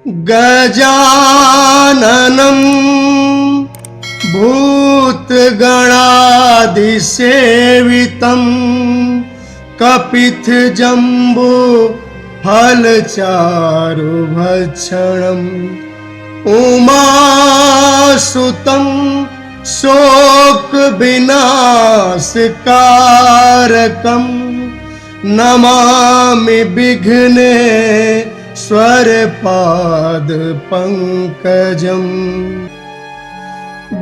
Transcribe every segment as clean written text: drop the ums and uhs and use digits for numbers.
गजाननं भूतगणाधिसेवितं कपित्थजम्बो फलचारुभक्षणम् उमासुतं शोकविनाशकारकं नमामि विघ्नेश्वरपादपङ्कजम्।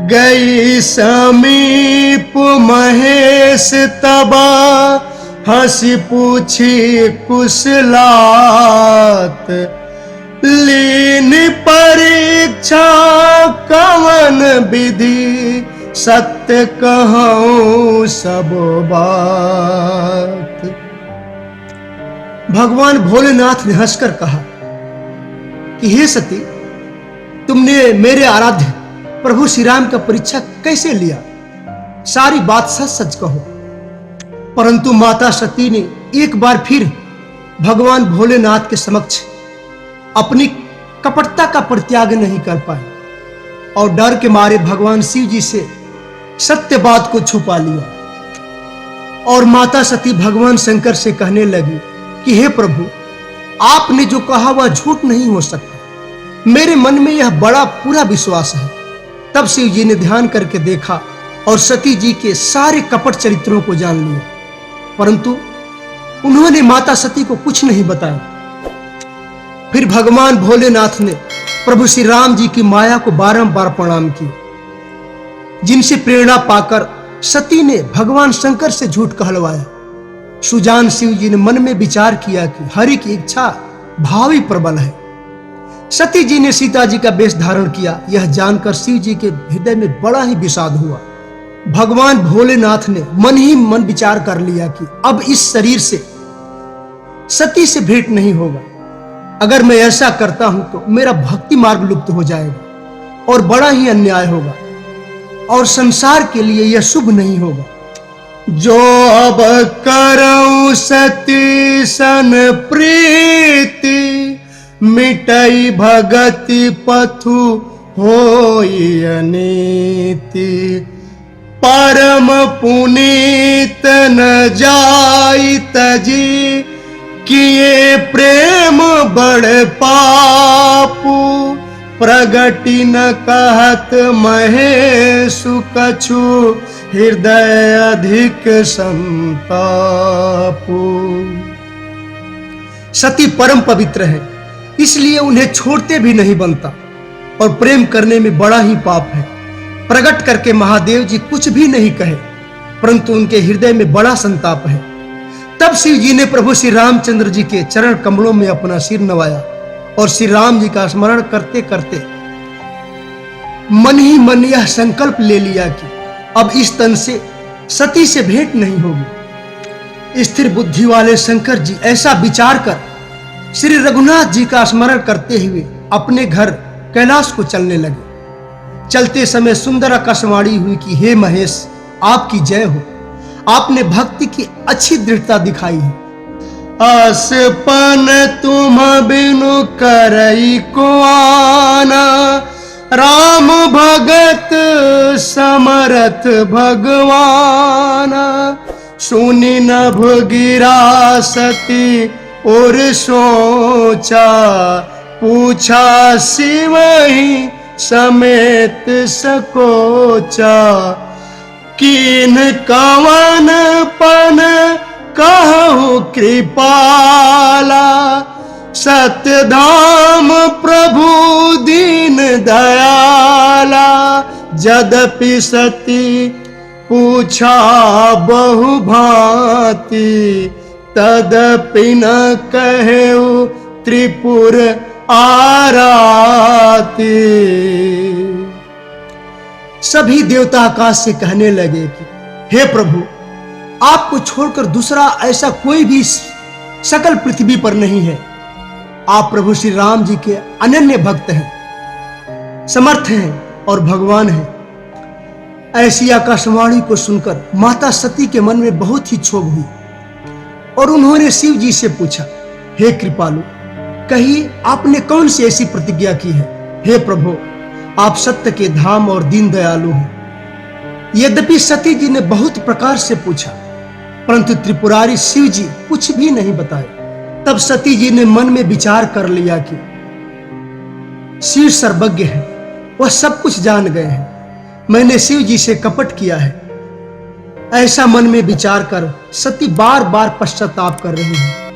गई समीप महेश तबा हंसी पूछी कुशलात लीन परीक्षा कवन विधि सत्य कहूँ सब बात। भगवान भोलेनाथ ने हंसकर कहा कि हे सती, तुमने मेरे आराध्य प्रभु श्री राम का परीक्षा कैसे लिया? सारी बात सच सच कहो। परंतु माता सती ने एक बार फिर भगवान भोलेनाथ के समक्ष अपनी कपटता का परित्याग नहीं कर पाई और डर के मारे भगवान शिव जी से सत्य बात को छुपा लिया। और माता सती भगवान शंकर से कहने लगी कि हे प्रभु, आपने जो कहा वह झूठ नहीं हो सकता। मेरे मन में यह बड़ा पूरा विश्वास है। तब शिव जी ने ध्यान करके देखा और सती जी के सारे कपट चरित्रों को जान लिया, परंतु उन्होंने माता सती को कुछ नहीं बताया। फिर भगवान भोलेनाथ ने प्रभु श्री राम जी की माया को बारंबार प्रणाम किया, जिनसे प्रेरणा पाकर सती ने भगवान शंकर से झूठ कहलवाया। सुजान शिव जी ने मन में विचार किया कि हरि की इच्छा भावी प्रबल है। सती जी ने सीता जी का वेश धारण किया। यह जानकर शिव जी के हृदय में बड़ा ही विषाद हुआ। भगवान भोलेनाथ ने मन ही मन विचार कर लिया कि अब इस शरीर से सती से भेंट नहीं होगा। अगर मैं ऐसा करता हूं तो मेरा भक्ति मार्ग लुप्त हो जाएगा और बड़ा ही अन्याय होगा और संसार के लिए यह शुभ नहीं होगा। जो अब करऊं सती सन प्रीति मिटई भगति पथु होई अनीति परम पुनीत न जाई तजी किए प्रेम बड़ पापू प्रगति न कहत महेशु कछु हृदय अधिक संतापू। सती परम पवित्र है, इसलिए उन्हें छोड़ते भी नहीं बनता और प्रेम करने में बड़ा ही पाप है। प्रकट करके महादेव जी कुछ भी नहीं कहे, परंतु उनके हृदय में बड़ा संताप है। तब शिव जी ने प्रभु श्री रामचंद्र जी के चरण कमलों में अपना सिर नवाया और श्री राम जी का स्मरण करते करते मन ही मन यह संकल्प ले लिया कि अब इस तन से सती से भेंट नहीं होगी। स्थिर बुद्धि वाले शंकर जी ऐसा विचार कर श्री रघुनाथ जी का स्मरण करते हुए अपने घर कैलाश को चलने लगे। चलते समय सुंदर आकाशवाणी हुई कि हे महेश, आपकी जय हो। आपने भक्ति की अच्छी दृढ़ता दिखाई है। असपन तुम बिनु करई को आना राम भगत समरथ भगवान सुनि नभ गिरा सती और सोचा पूछा शिव ही समेत सकोचा किन कवन पन कहु कृपाला सत्यधाम प्रभु दीन दयाला यद्यपि सती पूछा बहु भांति तदपि न कहु त्रिपुर आराती। सभी देवता आकाश से कहने लगे कि हे प्रभु, आपको छोड़कर दूसरा ऐसा कोई भी सकल पृथ्वी पर नहीं है। आप प्रभु श्री राम जी के अनन्य भक्त हैं, समर्थ हैं और भगवान हैं। ऐसी आकाशवाणी को सुनकर माता सती के मन में बहुत ही क्षोभ हुई और उन्होंने शिव जी से पूछा, हे कृपालु, कही आपने कौन सी ऐसी प्रतिज्ञा की है? हे प्रभु, आप सत्य के धाम और दीन दयालु हैं। यद्यपि सती जी ने बहुत प्रकार से पूछा, परंतु त्रिपुरारी शिव जी कुछ भी नहीं बताए। तब सती जी ने मन में विचार कर लिया कि शिव सर्वज्ञ है, वह सब कुछ जान गए हैं। मैंने शिव जी से कपट किया है। ऐसा मन में विचार कर सती बार बार पश्चाताप कर रही है।